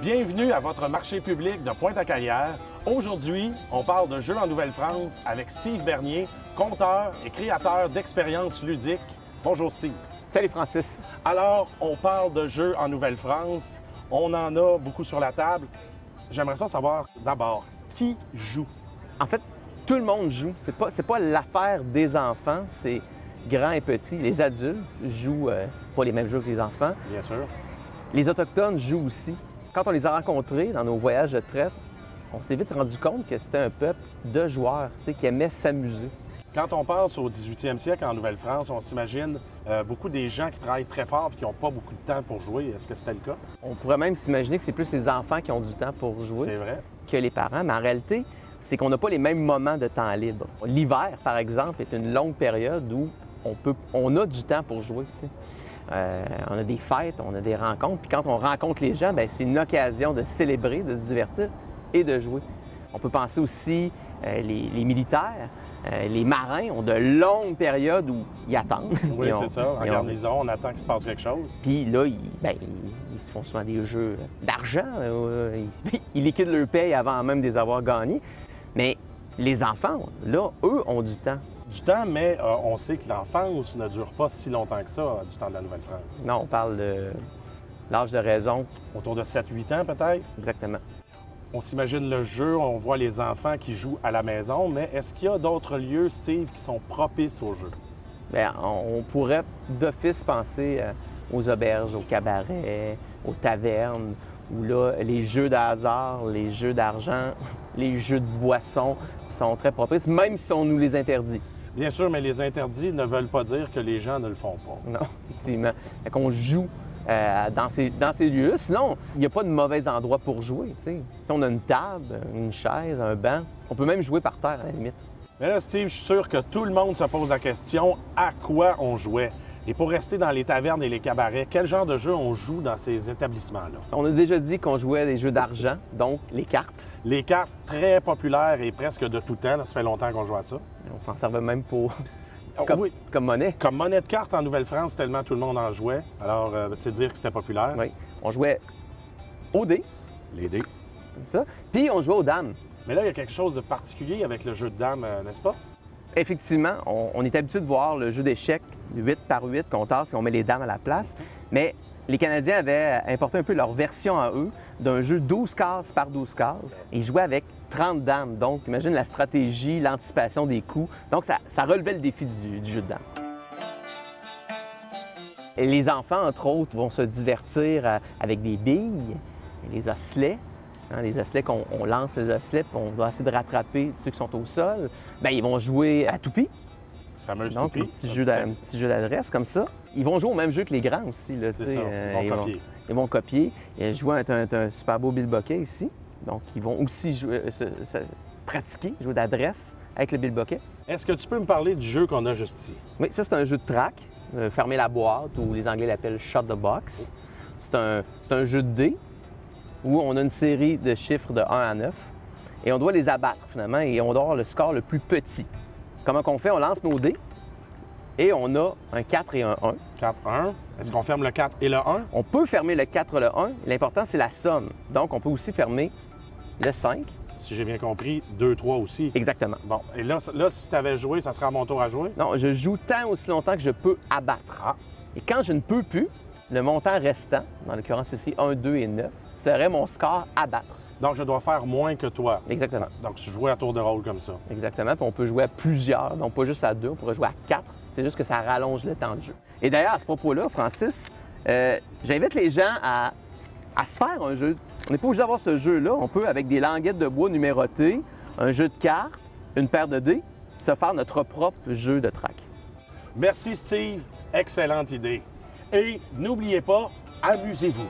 Bienvenue à votre marché public de Pointe-à-Calière. Aujourd'hui, on parle de jeux en Nouvelle-France avec Steve Bernier, conteur et créateur d'expériences ludiques. Bonjour Steve. Salut Francis. Alors, on parle de jeux en Nouvelle-France. On en a beaucoup sur la table. J'aimerais ça savoir d'abord, qui joue? En fait, tout le monde joue. C'est pas l'affaire des enfants, c'est grands et petits. Les adultes jouent pas les mêmes jeux que les enfants. Bien sûr. Les Autochtones jouent aussi. Quand on les a rencontrés dans nos voyages de traite, on s'est vite rendu compte que c'était un peuple de joueurs, qui aimait s'amuser. Quand on pense au 18e siècle en Nouvelle-France, on s'imagine beaucoup des gens qui travaillent très fort et qui n'ont pas beaucoup de temps pour jouer. Est-ce que c'était le cas? On pourrait même s'imaginer que c'est plus les enfants qui ont du temps pour jouer C'est vrai. que les parents, mais en réalité, c'est qu'on n'a pas les mêmes moments de temps libre. L'hiver, par exemple, est une longue période où on a du temps pour jouer. On a des fêtes, on a des rencontres, puis quand on rencontre les gens, c'est une occasion de célébrer, de se divertir et de jouer. On peut penser aussi les militaires, les marins ont de longues périodes où ils attendent. Oui, c'est ça. En garnison, on attend qu'il se passe quelque chose. Puis là, ils se font souvent des jeux d'argent. Ils liquident leur paye avant même de les avoir gagnés. Mais les enfants, là, eux, ont du temps. Du temps, mais on sait que l'enfance ne dure pas si longtemps que ça, du temps de la Nouvelle-France. Non, on parle de l'âge de raison. Autour de 7-8 ans, peut-être? Exactement. On s'imagine le jeu, on voit les enfants qui jouent à la maison, mais est-ce qu'il y a d'autres lieux, Steve, qui sont propices au jeu? Bien, on pourrait d'office penser aux auberges, aux cabarets, aux tavernes, où là, les jeux de hasard, les jeux d'argent, les jeux de boissons sont très propices, même si on nous les interdit. Bien sûr, mais les interdits ne veulent pas dire que les gens ne le font pas. Non, effectivement. Fait qu'on joue dans ces lieux-là. Sinon, il n'y a pas de mauvais endroit pour jouer. Si on a une table, une chaise, un banc, on peut même jouer par terre à la limite. Mais là, Steve, je suis sûr que tout le monde se pose la question à quoi on jouait. Et pour rester dans les tavernes et les cabarets, quel genre de jeu on joue dans ces établissements-là? On a déjà dit qu'on jouait des jeux d'argent, donc les cartes. Les cartes très populaires et presque de tout temps. Là, ça fait longtemps qu'on joue à ça. On s'en servait même pour... Oui. Comme monnaie. Comme monnaie de carte en Nouvelle-France, tellement tout le monde en jouait. Alors, c'est dire que c'était populaire. Oui. On jouait aux dés. Les dés. Comme ça. Puis on jouait aux dames. Mais là, il y a quelque chose de particulier avec le jeu de dames, n'est-ce pas? Effectivement, on est habitué de voir le jeu d'échecs 8 par 8 qu'on tasse et on met les dames à la place. Mais les Canadiens avaient importé un peu leur version à eux d'un jeu 12 cases par 12 cases. Ils jouaient avec 30 dames. Donc, imagine la stratégie, l'anticipation des coups. Donc, ça relevait le défi du jeu de dames. Et les enfants, entre autres, vont se divertir avec des billes, les osselets. Les osselets qu'on lance les osselets, puis on doit essayer de rattraper ceux qui sont au sol. Bien, ils vont jouer à toupie. Fameuse Donc, toupie. un petit jeu d'adresse comme ça. Ils vont jouer au même jeu que les grands aussi. C'est ça, ils vont copier. Ils vont copier. Jouer un super beau bilboquet ici. Donc, ils vont aussi jouer, pratiquer, jouer d'adresse avec le bilboquet. Est-ce que tu peux me parler du jeu qu'on a juste ici? Oui, ça, c'est un jeu de track, fermer la boîte, ou les Anglais l'appellent shut the box. C'est un jeu de dés où on a une série de chiffres de 1 à 9 et on doit les abattre finalement et on doit avoir le score le plus petit. Comment qu'on fait? On lance nos dés et on a un 4 et un 1. 4, 1. Est-ce qu'on ferme le 4 et le 1? On peut fermer le 4 et le 1. L'important, c'est la somme. Donc, on peut aussi fermer le 5. Si j'ai bien compris, 2, 3 aussi. Exactement. Bon, et là si tu avais joué, ça sera à mon tour à jouer? Non, je joue tant aussi longtemps que je peux abattre. Ah. Et quand je ne peux plus, le montant restant, dans l'occurrence ici 1, 2 et 9, serait mon score à battre. Donc, je dois faire moins que toi. Exactement. Donc, tu joues à tour de rôle comme ça. Exactement. Puis on peut jouer à plusieurs, donc pas juste à 2, on pourrait jouer à 4. C'est juste que ça rallonge le temps de jeu. Et d'ailleurs, à ce propos-là, Francis, j'invite les gens à se faire un jeu. On n'est pas obligé d'avoir ce jeu-là. On peut, avec des languettes de bois numérotées, un jeu de cartes, une paire de dés, se faire notre propre jeu de track. Merci, Steve. Excellente idée. Et n'oubliez pas, amusez-vous.